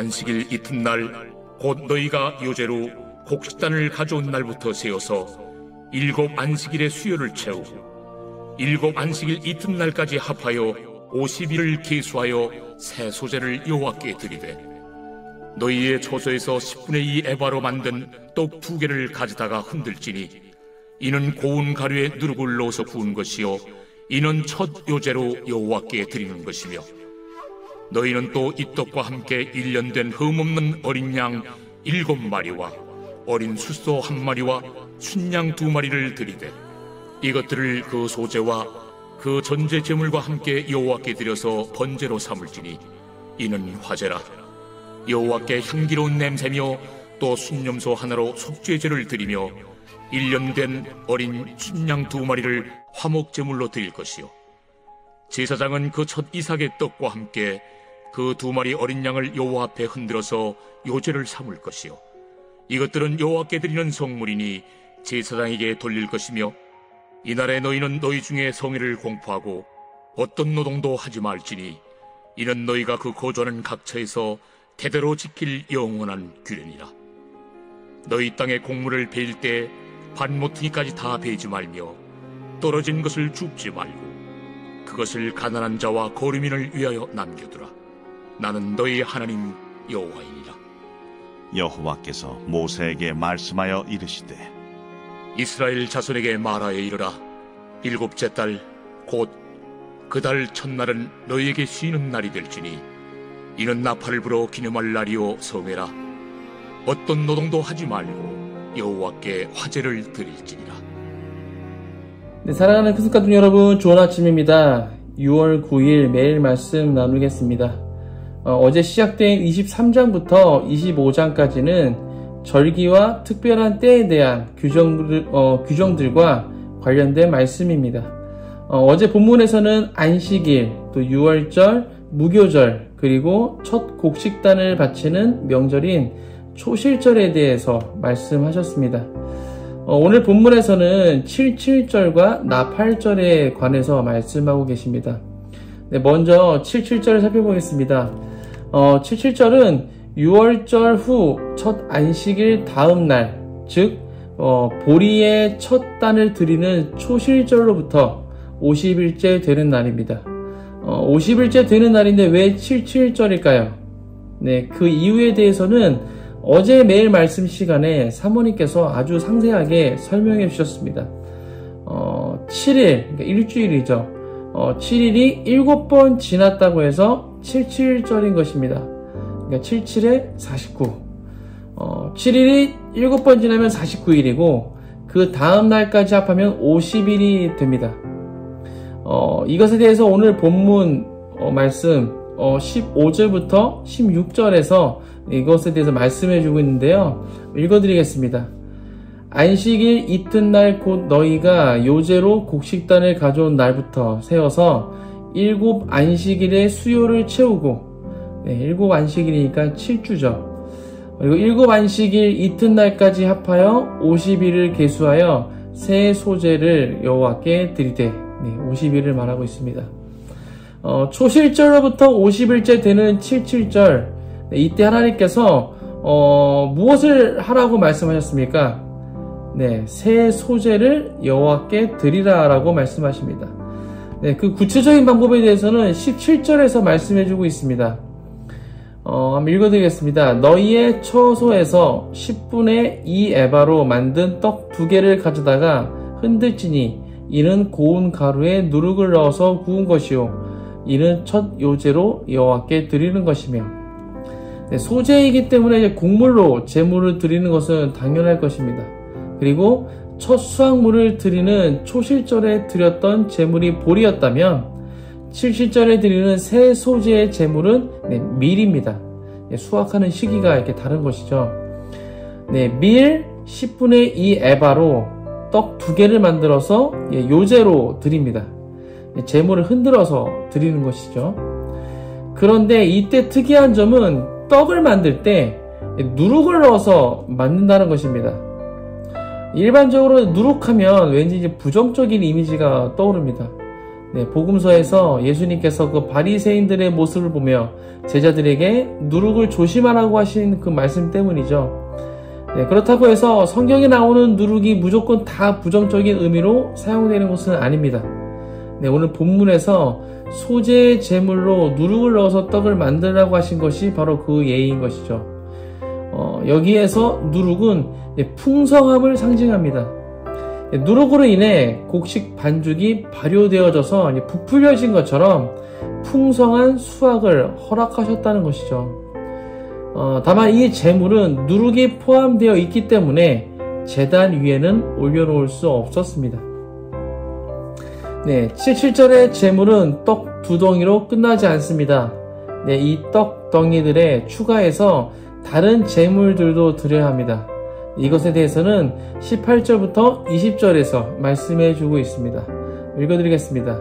안식일 이튿날 곧 너희가 요제로 곡식단을 가져온 날부터 세어서 7 안식일의 수요를 채우고 7 안식일 이튿날까지 합하여 50일을 계수하여 새 소제를 여호와께 드리되 너희의 초소에서 10분의 2 에바로 만든 떡 2개를 가져다가 흔들지니 이는 고운 가루에 누룩을 넣어서 구운 것이요 이는 첫 요제로 여호와께 드리는 것이며 너희는 또 이 떡과 함께 1년 된 흠없는 어린 양 7마리와 어린 숫소 1마리와 순양 2마리를 드리되 이것들을 그 소제와 그 전제 제물과 함께 여호와께 드려서 번제로 삼을지니 이는 화제라. 여호와께 향기로운 냄새며 또 순념소 하나로 속죄제를 드리며 1년 된 어린 순양 2마리를 화목제물로 드릴 것이요 제사장은 그 첫 이삭의 떡과 함께 그 2마리 어린 양을 여호와 앞에 흔들어서 요제를 삼을 것이요 이것들은 여호와께 드리는 성물이니 제사장에게 돌릴 것이며 이날에 너희는 너희 중에 성회를 공포하고 어떤 노동도 하지 말지니 이는 너희가 그 거주하는 각처에서 대대로 지킬 영원한 규례니라. 너희 땅의 곡물을 베일 때 반모퉁이까지 다 베지 말며 떨어진 것을 줍지 말고 그것을 가난한 자와 거류민을 위하여 남겨두라. 나는 너희 하나님 여호와이니라. 여호와께서 모세에게 말씀하여 이르시되 이스라엘 자손에게 말하여 이르라. 7째 달 곧 그 달 첫날은 너희에게 쉬는 날이 될지니 이는 나팔을 불어 기념할 날이요 성회라. 어떤 노동도 하지 말고 여호와께 화제를 드릴지니라. 네, 사랑하는 크스 가족 여러분, 좋은 아침입니다. 6월 9일 매일 말씀 나누겠습니다. 어제 시작된 23장부터 25장까지는 절기와 특별한 때에 대한 규정들과 관련된 말씀입니다. 어제 본문에서는 안식일, 또 유월절, 무교절, 그리고 첫 곡식단을 바치는 명절인 초실절에 대해서 말씀하셨습니다. 오늘 본문에서는 77절과 나팔절에 관해서 말씀하고 계십니다. 네, 먼저 77절을 살펴보겠습니다. 77절은 유월절 후 첫 안식일 다음 날, 즉 보리의 첫 단을 드리는 초실절로부터 50일째 되는 날입니다. 50일째 되는 날인데 왜 77절일까요? 네, 그 이유에 대해서는 어제 매일 말씀 시간에 사모님께서 아주 상세하게 설명해 주셨습니다. 7일, 그러니까 일주일이죠. 7일이 7번 지났다고 해서 77절인 것입니다. 그러니까 77에 49. 7일이 7번 지나면 49일이고 그 다음 날까지 합하면 50일이 됩니다. 이것에 대해서 오늘 본문 말씀 15절부터 16절에서 이것에 대해서 말씀해 주고 있는데요. 읽어드리겠습니다. 안식일 이튿날 곧 너희가 요제로 곡식단을 가져온 날부터 세어서 7 안식일의 수요를 채우고 7 안식일이니까 7주죠. 그리고 7 안식일 이튿날까지 합하여 50일을 계수하여 새 소제를 여호와께 드리되 50일을 말하고 있습니다. 초실절로부터 50일째 되는 77절, 이때 하나님께서 무엇을 하라고 말씀하셨습니까? 네, 새 소제를 여호와께 드리라 라고 말씀하십니다. 네, 그 구체적인 방법에 대해서는 17절에서 말씀해주고 있습니다. 한번 읽어드리겠습니다. 너희의 처소에서 10분의 2 에바로 만든 떡 2개를 가져다가 흔들지니 이는 고운 가루에 누룩을 넣어서 구운 것이요 이는 첫 요제로 여호와께 드리는 것이며, 네, 소제이기 때문에 이제 곡물로 제물을 드리는 것은 당연할 것입니다. 그리고 첫 수확물을 드리는 초실절에 드렸던 제물이 보리였다면 77절에 드리는 새 소제의 제물은 밀입니다. 수확하는 시기가 이렇게 다른 것이죠. 밀 10분의 2 에바로 떡 2개를 만들어서 요제로 드립니다. 제물을 흔들어서 드리는 것이죠. 그런데 이때 특이한 점은 떡을 만들 때 누룩을 넣어서 만든다는 것입니다. 일반적으로 누룩하면 왠지 이제 부정적인 이미지가 떠오릅니다. 네, 복음서에서 예수님께서 그 바리새인들의 모습을 보며 제자들에게 누룩을 조심하라고 하신 그 말씀 때문이죠. 네, 그렇다고 해서 성경에 나오는 누룩이 무조건 다 부정적인 의미로 사용되는 것은 아닙니다. 네, 오늘 본문에서 소재의 제물로 누룩을 넣어서 떡을 만들라고 하신 것이 바로 그 예인 것이죠. 여기에서 누룩은 풍성함을 상징합니다. 누룩으로 인해 곡식 반죽이 발효되어져서 부풀려진 것처럼 풍성한 수확을 허락하셨다는 것이죠. 다만 이 제물은 누룩이 포함되어 있기 때문에 제단 위에는 올려놓을 수 없었습니다. 네, 7절의 제물은 떡 두 덩이로 끝나지 않습니다. 네, 이 떡 덩이들에 추가해서 다른 제물들도 드려야 합니다. 이것에 대해서는 18절부터 20절에서 말씀해 주고 있습니다. 읽어드리겠습니다.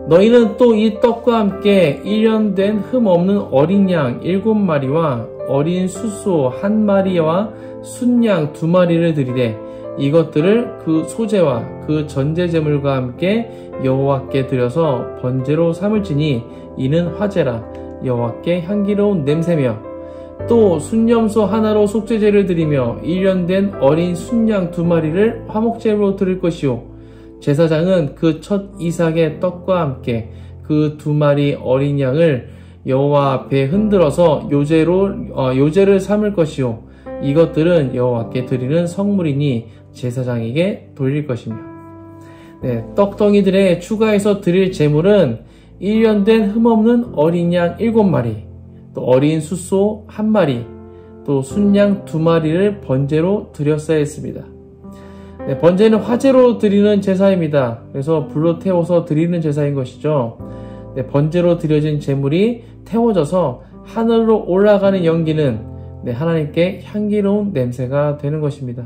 너희는 또 이 떡과 함께 1년 된 흠 없는 어린 양 7마리와 어린 숫소 1마리와 순양 2마리를 드리되 이것들을 그 소제와 그 전제제물과 함께 여호와께 드려서 번제로 삼을지니 이는 화제라 여호와께 향기로운 냄새며 또 순염소 하나로 속죄제를 드리며 1년 된 어린 순양 2마리를 화목제로 드릴 것이요 제사장은 그 첫 이삭의 떡과 함께 그 2마리 어린 양을 여호와 앞에 흔들어서 요제를 삼을 것이요 이것들은 여호와께 드리는 성물이니 제사장에게 돌릴 것이며. 네, 떡덩이들에 추가해서 드릴 제물은 1년 된 흠없는 어린 양 7마리, 또 어린 숫소 1마리, 또 순양 2마리를 번제로 드렸어야 했습니다. 네, 번제는 화제로 드리는 제사입니다. 그래서 불로 태워서 드리는 제사인 것이죠. 네, 번제로 드려진 제물이 태워져서 하늘로 올라가는 연기는 네, 하나님께 향기로운 냄새가 되는 것입니다.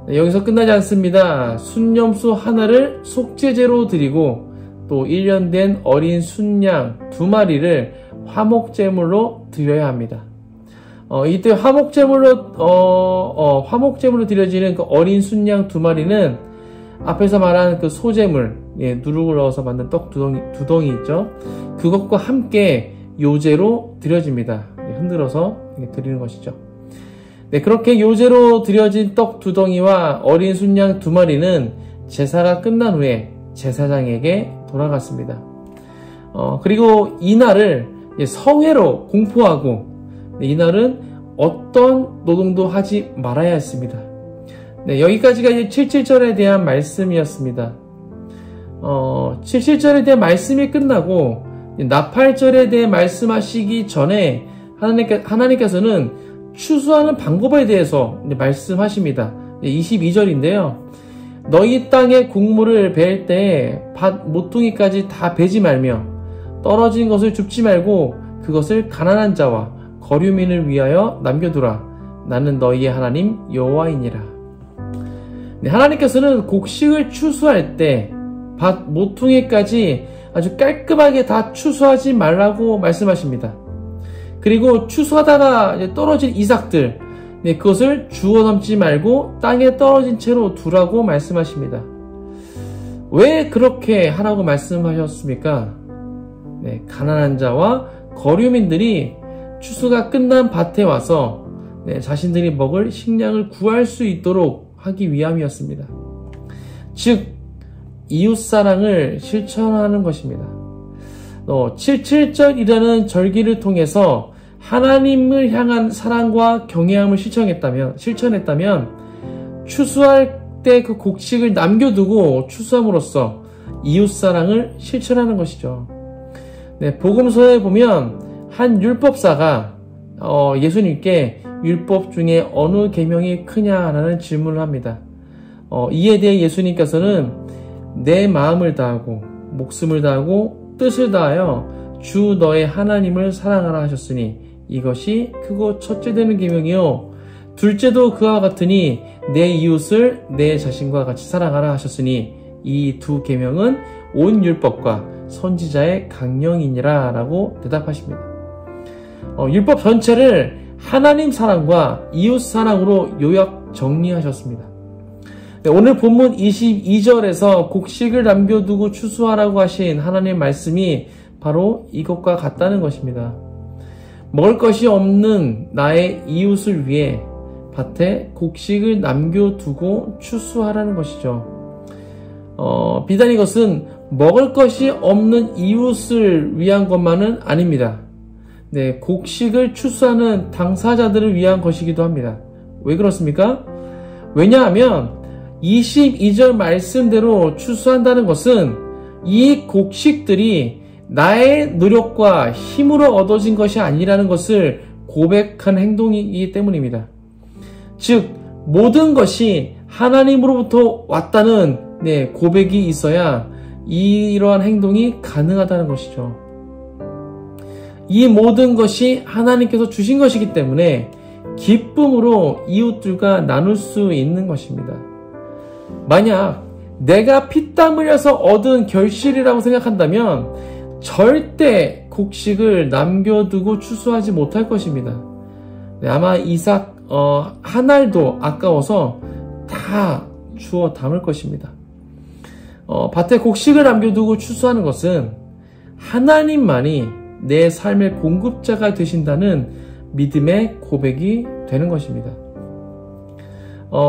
네, 여기서 끝나지 않습니다. 순염소 하나를 속죄제로 드리고 또 1년 된 어린 순양 2마리를 화목제물로 드려야 합니다. 이때 화목제물로 드려지는 그 어린 순양 2마리는 앞에서 말한 그 소제물, 예, 누룩을 넣어서 만든 떡 두 덩이 있죠. 그것과 함께 요제로 드려집니다. 예, 흔들어서 드리는 것이죠. 네, 그렇게 요제로 드려진 떡 2덩이와 어린 순양 2마리는 제사가 끝난 후에 제사장에게 돌아갔습니다. 그리고 이날을 성회로 공포하고 이날은 어떤 노동도 하지 말아야 했습니다. 네, 여기까지가 77절에 대한 말씀이었습니다. 77절에 대한 말씀이 끝나고 나팔절에 대해 말씀하시기 전에 하나님께서는 추수하는 방법에 대해서 말씀하십니다. 22절인데요. 너희 땅에 곡물을 베일 때에 밭 모퉁이까지 다 베지 말며 떨어진 것을 줍지 말고 그것을 가난한 자와 거류민을 위하여 남겨두라. 나는 너희의 하나님 여호와이니라. 네, 하나님께서는 곡식을 추수할 때 밭 모퉁이까지 아주 깔끔하게 다 추수하지 말라고 말씀하십니다. 그리고 추수하다가 떨어진 이삭들, 네, 그것을 주워 담지 말고 땅에 떨어진 채로 두라고 말씀하십니다. 왜 그렇게 하라고 말씀하셨습니까? 네, 가난한 자와 거류민들이 추수가 끝난 밭에 와서 네, 자신들이 먹을 식량을 구할 수 있도록 하기 위함이었습니다. 즉 이웃사랑을 실천하는 것입니다. 77절이라는 절기를 통해서 하나님을 향한 사랑과 경외함을 실천했다면 추수할 때 그 곡식을 남겨두고 추수함으로써 이웃사랑을 실천하는 것이죠. 네, 복음서에 보면 한 율법사가 예수님께 율법 중에 어느 계명이 크냐라는 질문을 합니다. 이에 대해 예수님께서는 내 마음을 다하고 목숨을 다하고 뜻을 다하여 주 너의 하나님을 사랑하라 하셨으니 이것이 크고 첫째 되는 계명이요 둘째도 그와 같으니 내 이웃을 내 자신과 같이 사랑하라 하셨으니 이 두 계명은 온 율법과 선지자의 강령이니라 라고 대답하십니다. 율법 전체를 하나님 사랑과 이웃 사랑으로 요약 정리하셨습니다. 네, 오늘 본문 22절에서 곡식을 남겨두고 추수하라고 하신 하나님의 말씀이 바로 이것과 같다는 것입니다. 먹을 것이 없는 나의 이웃을 위해 밭에 곡식을 남겨두고 추수하라는 것이죠. 비단 이것은 먹을 것이 없는 이웃을 위한 것만은 아닙니다. 네, 곡식을 추수하는 당사자들을 위한 것이기도 합니다. 왜 그렇습니까? 왜냐하면 22절 말씀대로 추수한다는 것은 이 곡식들이 나의 노력과 힘으로 얻어진 것이 아니라는 것을 고백한 행동이기 때문입니다. 즉 모든 것이 하나님으로부터 왔다는 고백이 있어야 이러한 행동이 가능하다는 것이죠. 이 모든 것이 하나님께서 주신 것이기 때문에 기쁨으로 이웃들과 나눌 수 있는 것입니다. 만약 내가 피땀 흘려서 얻은 결실이라고 생각한다면 절대 곡식을 남겨두고 추수하지 못할 것입니다. 아마 이삭 한 알도 아까워서 다 주워 담을 것입니다. 밭에 곡식을 남겨두고 추수하는 것은 하나님만이 내 삶의 공급자가 되신다는 믿음의 고백이 되는 것입니다.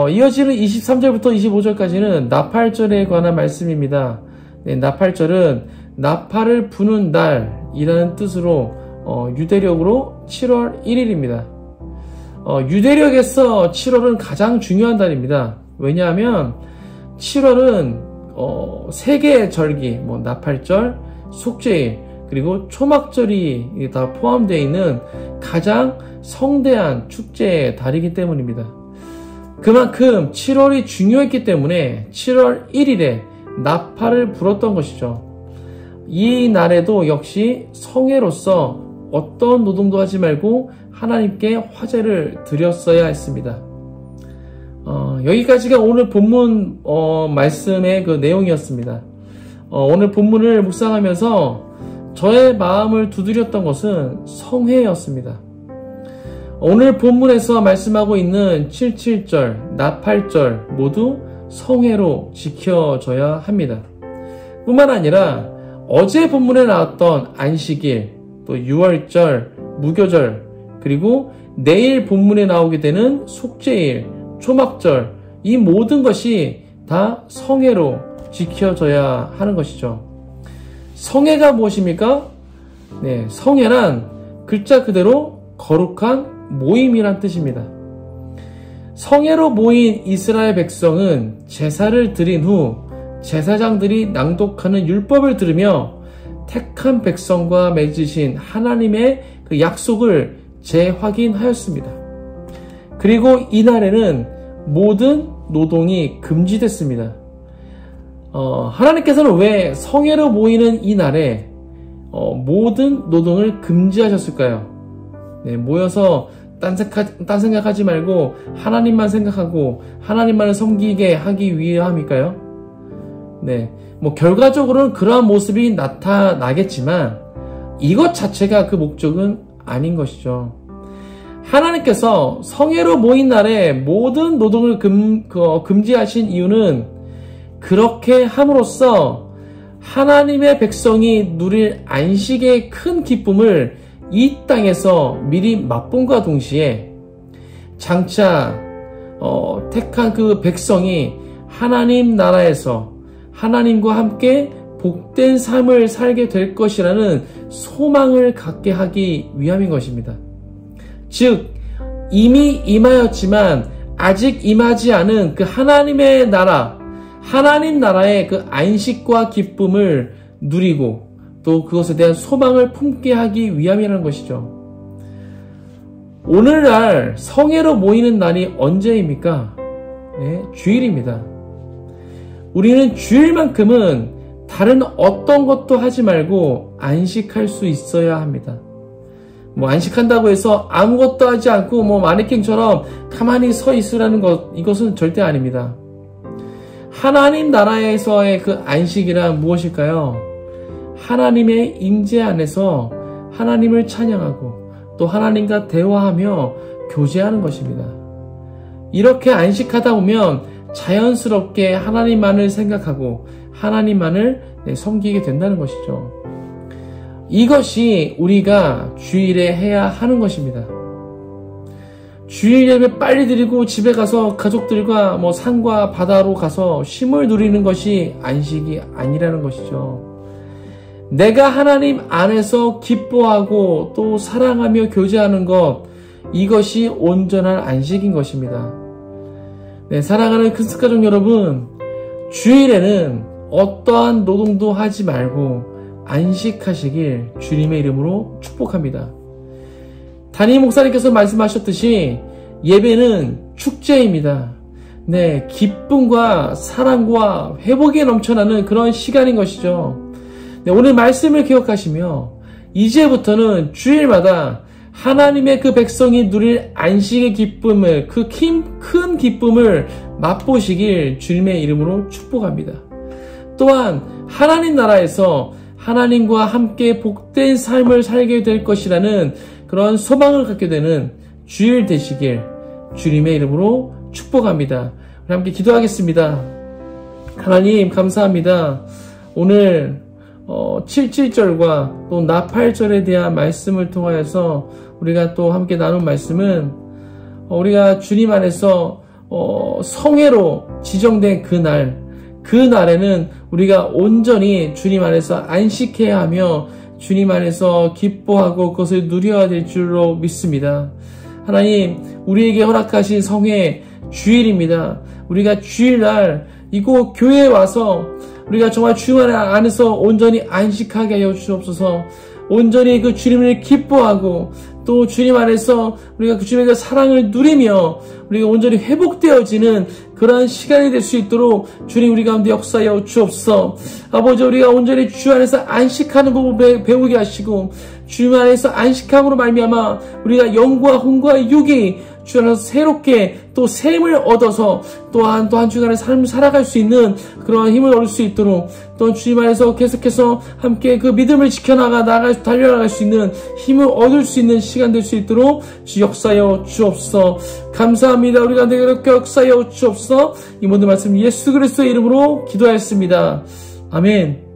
이어지는 23절부터 25절까지는 나팔절에 관한 말씀입니다. 네, 나팔절은 나팔을 부는 날이라는 뜻으로 유대력으로 7월 1일입니다. 유대력에서 7월은 가장 중요한 달입니다. 왜냐하면 7월은 세 개의 절기, 나팔절, 속죄일, 그리고 초막절이 다 포함되어 있는 가장 성대한 축제의 달이기 때문입니다. 그만큼 7월이 중요했기 때문에 7월 1일에 나팔을 불었던 것이죠. 이 날에도 역시 성회로서 어떤 노동도 하지 말고 하나님께 화제를 드렸어야 했습니다. 여기까지가 오늘 본문 말씀의 그 내용이었습니다. 오늘 본문을 묵상하면서 저의 마음을 두드렸던 것은 성회였습니다. 오늘 본문에서 말씀하고 있는 77절, 나팔절 모두 성회로 지켜져야 합니다. 뿐만 아니라 어제 본문에 나왔던 안식일, 또 유월절, 무교절, 그리고 내일 본문에 나오게 되는 속죄일, 초막절, 이 모든 것이 다 성회로 지켜져야 하는 것이죠. 성회가 무엇입니까? 네, 성회란 글자 그대로 거룩한 모임이란 뜻입니다. 성회로 모인 이스라엘 백성은 제사를 드린 후 제사장들이 낭독하는 율법을 들으며 택한 백성과 맺으신 하나님의 그 약속을 재확인하였습니다. 그리고 이날에는 모든 노동이 금지됐습니다. 하나님께서는 왜 성회로 모이는 이 날에 모든 노동을 금지하셨을까요? 네, 모여서 딴 생각하지 말고 하나님만 생각하고 하나님만을 섬기게 하기 위함일까요? 네, 결과적으로는 그러한 모습이 나타나겠지만 이것 자체가 그 목적은 아닌 것이죠. 하나님께서 성회로 모인 날에 모든 노동을 금지하신 이유는 그렇게 함으로써 하나님의 백성이 누릴 안식의 큰 기쁨을 이 땅에서 미리 맛본과 동시에 장차 택한 그 백성이 하나님 나라에서 하나님과 함께 복된 삶을 살게 될 것이라는 소망을 갖게 하기 위함인 것입니다. 즉 이미 임하였지만 아직 임하지 않은 그 하나님의 나라, 하나님 나라의 그 안식과 기쁨을 누리고 또 그것에 대한 소망을 품게 하기 위함이라는 것이죠. 오늘날 성회로 모이는 날이 언제입니까? 네, 주일입니다. 우리는 주일만큼은 다른 어떤 것도 하지 말고 안식할 수 있어야 합니다. 안식한다고 해서 아무것도 하지 않고 마네킹처럼 가만히 서 있으라는 것, 이것은 절대 아닙니다. 하나님 나라에서의 그 안식이란 무엇일까요? 하나님의 임재 안에서 하나님을 찬양하고 또 하나님과 대화하며 교제하는 것입니다. 이렇게 안식하다 보면 자연스럽게 하나님만을 생각하고 하나님만을 섬기게 된다는 것이죠. 이것이 우리가 주일에 해야 하는 것입니다. 주일 예배 빨리 드리고 집에 가서 가족들과 산과 바다로 가서 쉼을 누리는 것이 안식이 아니라는 것이죠. 내가 하나님 안에서 기뻐하고 또 사랑하며 교제하는 것, 이것이 온전한 안식인 것입니다. 네, 사랑하는 크리스찬 가족 여러분, 주일에는 어떠한 노동도 하지 말고 안식하시길 주님의 이름으로 축복합니다. 담임 목사님께서 말씀하셨듯이 예배는 축제입니다. 네, 기쁨과 사랑과 회복에 넘쳐나는 그런 시간인 것이죠. 네, 오늘 말씀을 기억하시며 이제부터는 주일마다 하나님의 그 백성이 누릴 안식의 기쁨을, 그 큰 기쁨을 맛보시길 주님의 이름으로 축복합니다. 또한 하나님 나라에서 하나님과 함께 복된 삶을 살게 될 것이라는 그런 소망을 갖게 되는 주일 되시길 주님의 이름으로 축복합니다. 우리 함께 기도하겠습니다. 하나님 감사합니다. 오늘 7절과 또 나팔절에 대한 말씀을 통하여서 우리가 또 함께 나눈 말씀은 우리가 주님 안에서 성회로 지정된 그 날에는 우리가 온전히 주님 안에서 안식해야 하며 주님 안에서 기뻐하고 그것을 누려야 될 줄로 믿습니다. 하나님, 우리에게 허락하신 성회 주일입니다. 우리가 주일날 이곳 교회에 와서 우리가 정말 주님 안에서 온전히 안식하게 하여 주옵소서. 온전히 그 주님을 기뻐하고 또 주님 안에서 우리가 그 주님의 사랑을 누리며 우리가 온전히 회복되어지는 그러한 시간이 될 수 있도록 주님 우리 가운데 역사하여 주옵소서. 아버지, 우리가 온전히 주 안에서 안식하는 법을 배우게 하시고 주 안에서 안식함으로 말미암아 우리가 영과 혼과 육이 주 안에서 새롭게 또 샘을 얻어서 또 한 주간의 삶을 살아갈 수 있는 그러한 힘을 얻을 수 있도록 또 주님 안에서 계속해서 함께 그 믿음을 달려나갈 수 있는 힘을 얻을 수 있는 시간 될 수 있도록 주 역사하여 주옵소서. 감사합니다. 우리가 그렇게 역사하여 주옵소서. 이 모든 말씀 예수 그리스도의 이름으로 기도하였습니다. 아멘.